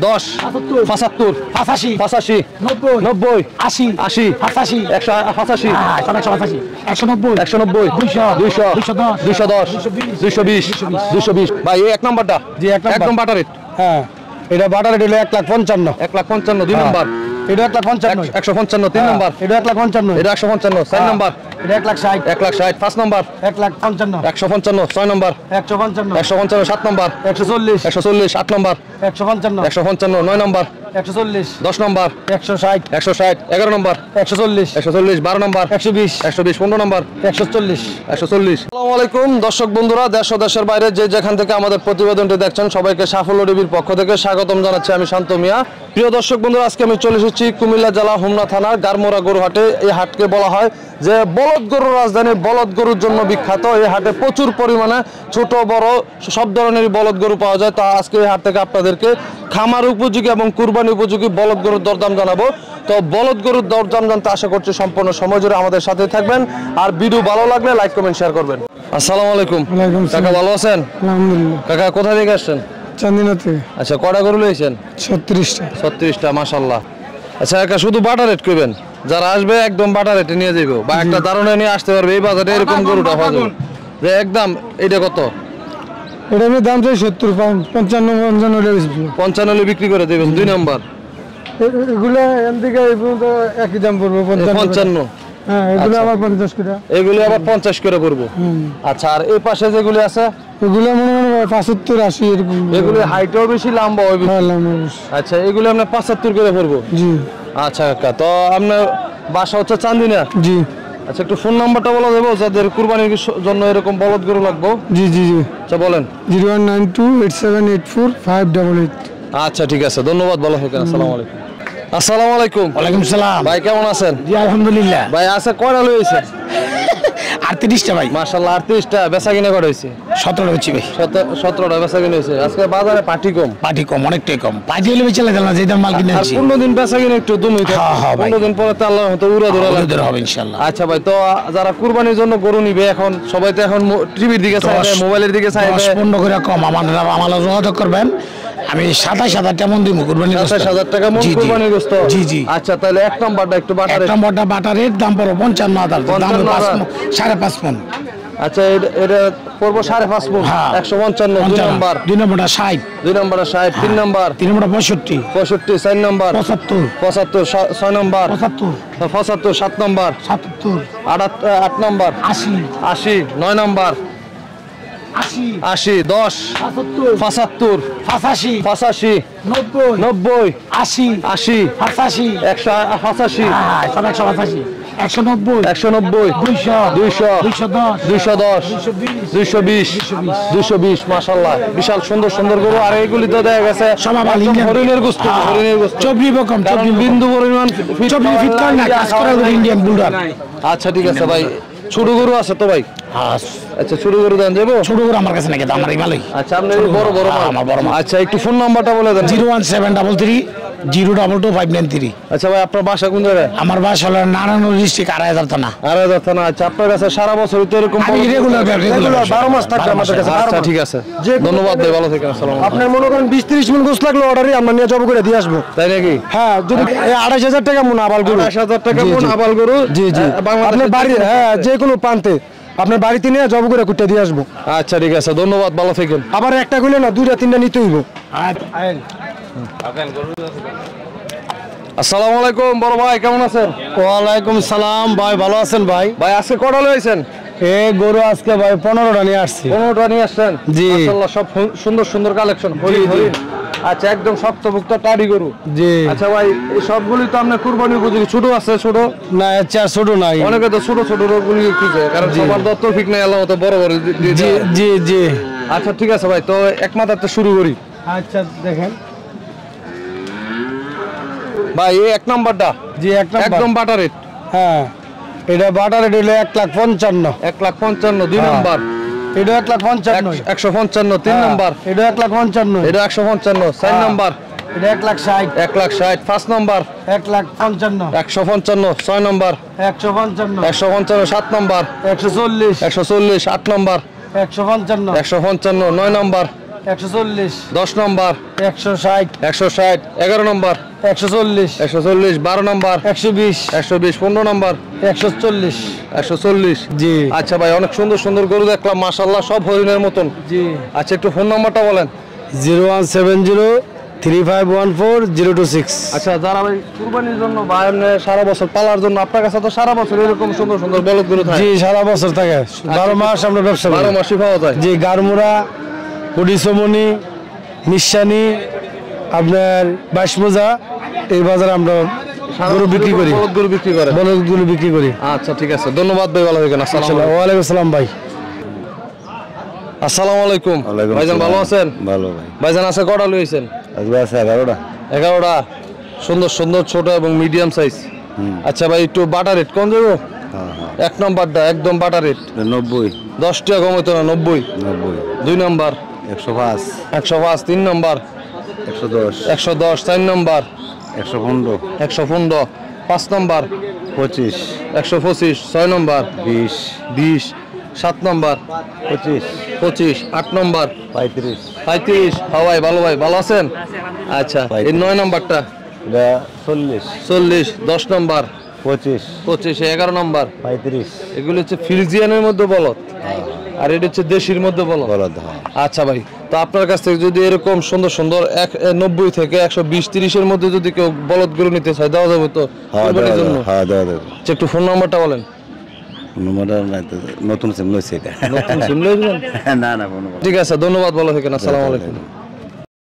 10 75 85 85 90 90 80 80 85 185 185 190 190 200 200 210 220 220 ভাই এই এক নাম্বারটা জি একদম বাটার রেট হ্যাঁ এটা বাটার রেট হলো 155 155 দুই নাম্বার এটা 155 155 তিন নাম্বার এটা 155 এটা 155 চার নাম্বার এটা 160 160 পাঁচ নাম্বার 155 155 ছয় নাম্বার 155 155 সাত নাম্বার 140 140 আট নাম্বার 155 155 নয় number 140 10 number 160 160 11 number 140 140 12 number 120 120 15 number 140 140 আসসালামু আলাইকুম দর্শক বন্ধুরা দেশ ও দেশের বাইরে যে যেখান থেকে আমাদের প্রতিবেদনটি দেখছেন সবাইকে সাফল্য টিভির পক্ষ থেকে স্বাগতম জানাচ্ছি আমি শান্ত মিয়া। প্রিয় দর্শক বন্ধুরা আজকে আমি চলে এসেছি কুমিল্লা জেলা হোমনা থানার গারমোরা গরু হাটে। এই হাটকে বলা হয় যে বলদ গরুর রাজধানী, বলদ গরুর জন্য বিখ্যাত। এই হাটে প্রচুর পরিমাণে ছোট বড় সব ধরনের বলদ গরু পাওয়া যায়। তা আজকে এই হাট থেকে আপনাদেরকে খামার উপযোগী এবং কুরবানি উপযোগী বলদ গরুর দরদাম জানাবো। তো বলদ গরুর দরদাম জানতে আশা করছি সম্পূর্ণ সময় জুড়ে আমাদের সাথে থাকবেন। আর ভিডিও ভালো লাগলে লাইক কমেন্ট শেয়ার করবেন। আসসালামু আলাইকুম। কাকা ভালো আছেন? আলহামদুলিল্লাহ। কাকা কোথা থেকে আসছেন? চান্দিনা থেকে। আচ্ছা কয়টা গরু লইছেন? 36টা। 36টা মাশাআল্লাহ। আচ্ছা কাকা শুধু বাটার রেট কইবেন, যারা আসবে একদম বাটার রেটে নিয়ে যাইবো বা একটা ধারণা নিয়ে আসতে পারবে এই বাজারে এরকম গরুটা পাওয়া যাবে যে একদম। এটা কত? এটা আমি দাম চাই 70 পাউন্ড 55 55 বিক্রি করে দেবেন। দুই নাম্বার এগুলো এখান থেকে এই পর্যন্ত একই দাম পড়বে 55। হ্যাঁ এগুলো আবার 50 করে। এগুলো আবার 50 করে পড়বো। আচ্ছা আর এই পাশে যেগুলি আছে এগুলো মনে হয় 75 80 এরকম। এগুলি হাইটও বেশি লম্বাও বেশি। হ্যাঁ লম্বা বেশি। আচ্ছা এগুলো আমরা 75 করে পড়বো। জি আচ্ছা কাকা তো আপনার বাসা হচ্ছে চান্দিনা? জি। আচ্ছা একটু ফোন নাম্বারটা বলা যাবে যাদের কুরবানির জন্য এরকম বলদ গরু লাগবে? জি জি জি। আচ্ছা বলেন। 019287845888। আচ্ছা ঠিক আছে ধন্যবাদ, ভালো থাকেন। আসসালামু আলাইকুম। আসসালামু আলাইকুম। ওয়ালাইকুম সালাম। ভাই কেমন আছেন? জি আলহামদুলিল্লাহ। ভাই আছে কয়টা লইছেন? 38টা ভাই। মাশাআল্লাহ 38টা বেচা কিনা কত হইছে? 17টা হচ্ছে ভাই। 17টা বেচা কিনা হইছে। আজকে বাজারে পাটি কম। পাটি কম, অনেকটাই কম। পাটি হলে বেচে লাগে না, যে দাম মাল কিনে আর আনছি। 15 দিন বেচা কিনা একটু দম হইতো। হ্যাঁ ভাই। 15 দিন পরে তো আল্লাহর মতো উড়া ধরা লাগবে। হবে ইনশাআল্লাহ। আচ্ছা ভাই তো যারা কুরবানির জন্য গরু নিবে এখন সবাই তো এখন টিভির দিকে চাইবে, মোবাইলের দিকে চাইবে। 10-15 করে কম আমার যোগাযোগ করবেন। আমি 27,000 টাকা মন দিব কুরবানির গোশত। 27,000 টাকা মন কুরবানির গোশত। জি জি। আচ্ছা তাহলে এক নাম্বারটা একটু বাটার রেট। এক নম্বরটা বাটারের দাম পড়ো 55,000। দাম 5.5 মণ। আচ্ছা এটা পড়বো 5.5 মণ। 155 দুই নাম্বার। দুই নম্বরটা 60। দুই নাম্বারটা 60 তিন নাম্বার। তিন নম্বরটা 65। 65 চার নাম্বার। 75 75 ছয় নাম্বার। 75 সাত নাম্বার। 77 আট নাম্বার। 80 80 নয় নাম্বার। 80 10 75 85 85 90 90 80 80 85 185 185 190 190 200 210 220 220 মাশাআল্লাহ বিশাল সুন্দর সুন্দর গরু। আর এইগুলি তো দেখা গেছে সব আবার হরিণের গোশত। হরিণের গোশত 24 রকম 24 বিন্দু পরিমাণ 24 ফিট করে না কাজ করা ইন্ডিয়ান বুলডগ। আচ্ছা ঠিক আছে ভাই। ছোট গরু আছে তো ভাই? আচ্ছা ছোট গরু দেন যাবো? ছোট গরু আমার কাছে নাকি আমার এই ভালোই। আচ্ছা আপনার বড় বড় আমার বড়। আচ্ছা একটু ফোন নাম্বারটা বলে দেন। 01733 0222593। আচ্ছা ভাই আপনার বাসা কোন জায়গায়? আমার বাসা হলো নারায়ণগঞ্জ ডিস্ট্রিক্ট 2,500 থানা। 2,500 থানা। আচ্ছা আপনার কাছে সারা বছর তো এরকম রেগুলার 12 মাস থাকবে আমাদের কাছে। আচ্ছা ঠিক আছে ধন্যবাদ ভাই, ভালো থাকেন। আসসালামু আলাইকুম। আপনার মনে করেন 20-30 মণ গোশত লাগলো অর্ডারই আমরা নিয়ে জব করে দিয়ে আসবো। তাই নাকি? হ্যাঁ যদি 28,000 টাকা মণ আবাল গরু। 28,000 টাকা মণ আবাল গরু। জি জি। আপনার বাড়ি হ্যাঁ যে কোনো প্রান্তে আপনার বাড়িতে নিয়ে জব করে কুটে দিয়ে আসবো। আচ্ছা ঠিক আছে ধন্যবাদ, ভালো থাকেন। আবার একটা কইলে না 2-3টা নিতে হইব। আসসালামু আলাইকুম বড় ভাই কেমন আছেন? ওয়ালাইকুম সালাম ভাই, ভালো আছেন ভাই? ভাই আজকে কটা লইছেন? এই গরু আজকে ভাই 15টা নিয়ে আসছি। 15টা নিয়ে আসছেন? জি মাশাআল্লাহ সব সুন্দর সুন্দর কালেকশন। হরিণ। আচ্ছা একদম শক্তপোক্ত টাড়ি গরু। জি। আচ্ছা ভাই এই সবগুলি তো আপনার কুরবানি উপযোগী। ছোট আছে? ছোট না চার ছোট নাই। অনেকে তো ছোট ছোট রোগগুলি কি যায় কারণ সবার দত্ত ঠিক নাই, আল্লাহ তো বড় বড়। জি জি জি। আচ্ছা ঠিক আছে ভাই তো এক মাথার তো শুরু করি। আচ্ছা দেখেন ভাই এই এক নাম্বারটা। জি এক নাম্বার একদম বাটার রেট। হ্যাঁ এটা বাটার রেট হলো 1,55,000। 1,55,000 দুই নাম্বার। এটা 1,55,000। 155 তিন নাম্বার। এটা 1,55,000। এটা 155 চার নাম্বার। এটা 1,60,000। 1,60,000 পাঁচ নাম্বার। 1,55,000। 155 ছয় নাম্বার। 155। 155 সাত নাম্বার। 140। 140 আট নাম্বার। 155। 155 নয় নাম্বার। 140 10 নম্বর 160 160 11 নম্বর 140 140 12 নম্বর 120 120 15 নম্বর 140 140 জি আচ্ছা ভাই অনেক সুন্দর সুন্দর গরু দেখলাম মাশাআল্লাহ সব হরিণের মতন জি আচ্ছা একটু ফোন নাম্বারটা বলেন 01703514026 আচ্ছা যারা ভাই কুরবানির জন্য বা এমনি সারা বছর পালার জন্য আপনার কাছে তো সারা বছর এরকম সুন্দর সুন্দর বলদ গরু থাকে জি সারা বছর থাকে 12 মাস আমরা ব্যবসা করি 12 মাসই পাওয়া যায় জি গারমুরা কুডিসমনি নিশানি আপনার বাসমোজা এই বাজারে আমরা গরু বিক্রি করি বলদ গরু বিক্রি করে বলদ গরু বিক্রি করি আচ্ছা ঠিক আছে ধন্যবাদ ভাই ভালো থাকেন আসসালামু আলাইকুম ওয়ালাইকুম আসসালাম ভাই আসসালামু আলাইকুম ওয়ালাইকুম ভাইজান ভালো আছেন ভালো ভাই ভাইজান আছে কটা লইছেন আজকে আছে 11টা 11টা সুন্দর সুন্দর ছোট এবং মিডিয়াম সাইজ আচ্ছা ভাই একটু বাটার রেট কোন দেবো হ্যাঁ হ্যাঁ এক নম্বরটা একদম বাটার রেট 90 10 টাকা কম হইতো না 90 90 দুই নম্বর 105 105 তিন নম্বর 110 110 চার নম্বর 115 115 পাঁচ নম্বর 25 125 ছয় নম্বর 20 20 সাত নম্বর 25 25 আট নম্বর 35 35 হাওয়াই ভালো ভাই ভালো আছেন আচ্ছা এই 9 নম্বরটা এটা 40 40 10 নম্বর 25 25 11 নম্বর 35 এগুলো হচ্ছে ফ্রিজিয়ানের মধ্যে বলদ আর এটা হচ্ছে দেশির মধ্যে বলদ বলদ হ্যাঁ আচ্ছা ভাই তো আপনার কাছ থেকে যদি এরকম সুন্দর সুন্দর 90 থেকে 120 30 এর মধ্যে যদি কেউ বলদ গরু নিতে চায় দেওয়া যাবে তো হ্যাঁ কুরবানির জন্য হ্যাঁ দাও দাও আচ্ছা, একটু ফোন নাম্বারটা বলেন নম্বরটা নাই তো নতুন সিম লইছে এটা নতুন সিম লইবেন না না কোনো ঠিক আছে ধন্যবাদ ভালো থাকেন আসসালামু আলাইকুম